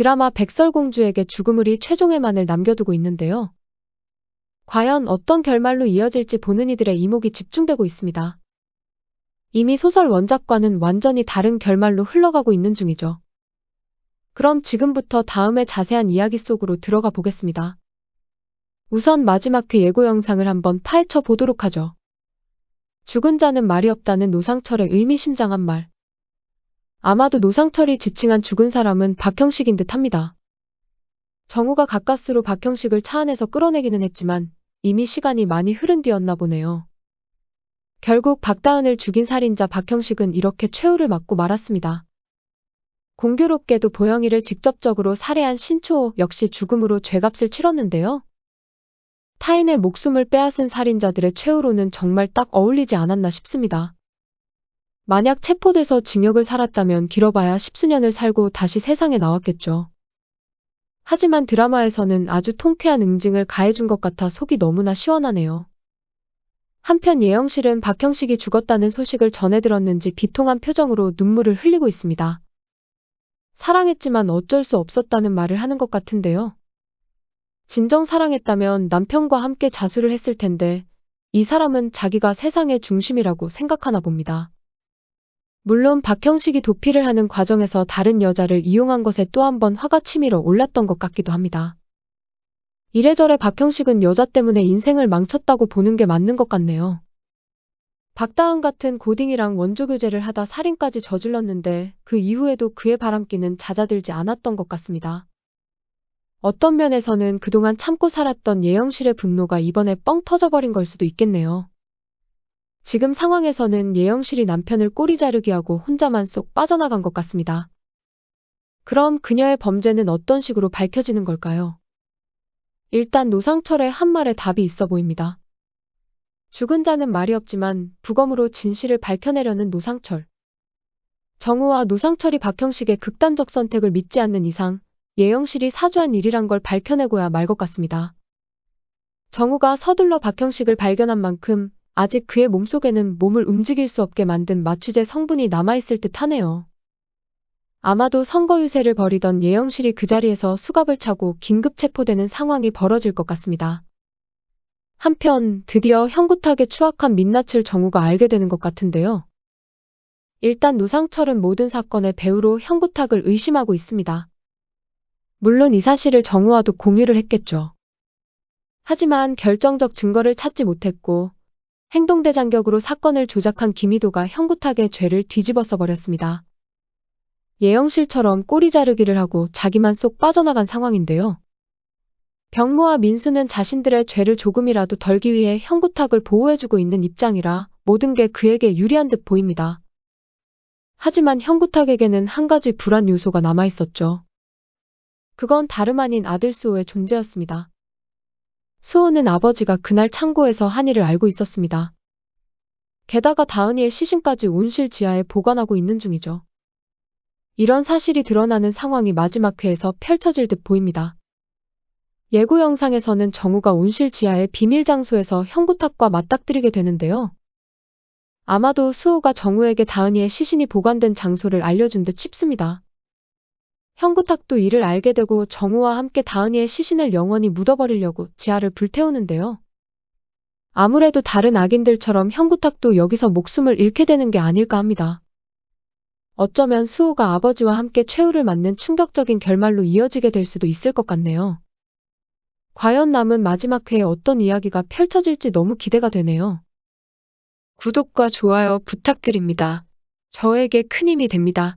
드라마 백설공주에게 죽음을이 최종의 만을 남겨두고 있는데요. 과연 어떤 결말로 이어질지 보는 이들의 이목이 집중되고 있습니다. 이미 소설 원작과는 완전히 다른 결말로 흘러가고 있는 중이죠. 그럼 지금부터 다음의 자세한 이야기 속으로 들어가 보겠습니다. 우선 마지막 회 예고 영상을 한번 파헤쳐 보도록 하죠. 죽은 자는 말이 없다는 노상철의 의미심장한 말. 아마도 노상철이 지칭한 죽은 사람은 박형식인 듯 합니다. 정우가 가까스로 박형식을 차 안에서 끌어내기는 했지만 이미 시간이 많이 흐른 뒤였나 보네요. 결국 박다은을 죽인 살인자 박형식은 이렇게 최후를 맞고 말았습니다. 공교롭게도 보영이를 직접적으로 살해한 신초호 역시 죽음으로 죄값을 치렀는데요. 타인의 목숨을 빼앗은 살인자들의 최후로는 정말 딱 어울리지 않았나 싶습니다. 만약 체포돼서 징역을 살았다면 길어봐야 10수년을 살고 다시 세상에 나왔겠죠. 하지만 드라마에서는 아주 통쾌한 응징을 가해준 것 같아 속이 너무나 시원하네요. 한편 예영실은 박형식이 죽었다는 소식을 전해 들었는지 비통한 표정으로 눈물을 흘리고 있습니다. 사랑했지만 어쩔 수 없었다는 말을 하는 것 같은데요. 진정 사랑했다면 남편과 함께 자수를 했을 텐데 이 사람은 자기가 세상의 중심이라고 생각하나 봅니다. 물론 박형식이 도피를 하는 과정에서 다른 여자를 이용한 것에 또 한 번 화가 치밀어 올랐던 것 같기도 합니다. 이래저래 박형식은 여자 때문에 인생을 망쳤다고 보는 게 맞는 것 같네요. 박다은 같은 고딩이랑 원조교제를 하다 살인까지 저질렀는데 그 이후에도 그의 바람기는 잦아들지 않았던 것 같습니다. 어떤 면에서는 그동안 참고 살았던 예영실의 분노가 이번에 뻥 터져버린 걸 수도 있겠네요. 지금 상황에서는 예영실이 남편을 꼬리 자르기 하고 혼자만 쏙 빠져나간 것 같습니다. 그럼 그녀의 범죄는 어떤 식으로 밝혀지는 걸까요? 일단 노상철의 한 말에 답이 있어 보입니다. 죽은 자는 말이 없지만 부검으로 진실을 밝혀내려는 노상철. 정우와 노상철이 박형식의 극단적 선택을 믿지 않는 이상 예영실이 사주한 일이란 걸 밝혀내고야 말 것 같습니다. 정우가 서둘러 박형식을 발견한 만큼 아직 그의 몸속에는 몸을 움직일 수 없게 만든 마취제 성분이 남아있을 듯 하네요. 아마도 선거 유세를 벌이던 예영실이 그 자리에서 수갑을 차고 긴급 체포되는 상황이 벌어질 것 같습니다. 한편 드디어 형구탁의 추악한 민낯을 정우가 알게 되는 것 같은데요. 일단 노상철은 모든 사건의 배우로 형구탁을 의심하고 있습니다. 물론 이 사실을 정우와도 공유를 했겠죠. 하지만 결정적 증거를 찾지 못했고 행동대장격으로 사건을 조작한 김희도가 형구탁의 죄를 뒤집어 버렸습니다. 예영실처럼 꼬리 자르기를 하고 자기만 쏙 빠져나간 상황인데요. 병무와 민수는 자신들의 죄를 조금이라도 덜기 위해 형구탁을 보호해주고 있는 입장이라 모든 게 그에게 유리한 듯 보입니다. 하지만 형구탁에게는 한 가지 불안 요소가 남아있었죠. 그건 다름 아닌 아들 수호의 존재였습니다. 수호는 아버지가 그날 창고에서 한 일을 알고 있었습니다. 게다가 다은이의 시신까지 온실 지하에 보관하고 있는 중이죠. 이런 사실이 드러나는 상황이 마지막 회에서 펼쳐질 듯 보입니다. 예고 영상에서는 정우가 온실 지하의 비밀 장소에서 형구탁과 맞닥뜨리게 되는데요. 아마도 수호가 정우에게 다은이의 시신이 보관된 장소를 알려준 듯 싶습니다. 형구탁도 이를 알게 되고 정우와 함께 다은이의 시신을 영원히 묻어버리려고 지하를 불태우는데요. 아무래도 다른 악인들처럼 형구탁도 여기서 목숨을 잃게 되는 게 아닐까 합니다. 어쩌면 수호가 아버지와 함께 최후를 맞는 충격적인 결말로 이어지게 될 수도 있을 것 같네요. 과연 남은 마지막 회에 어떤 이야기가 펼쳐질지 너무 기대가 되네요. 구독과 좋아요 부탁드립니다. 저에게 큰 힘이 됩니다.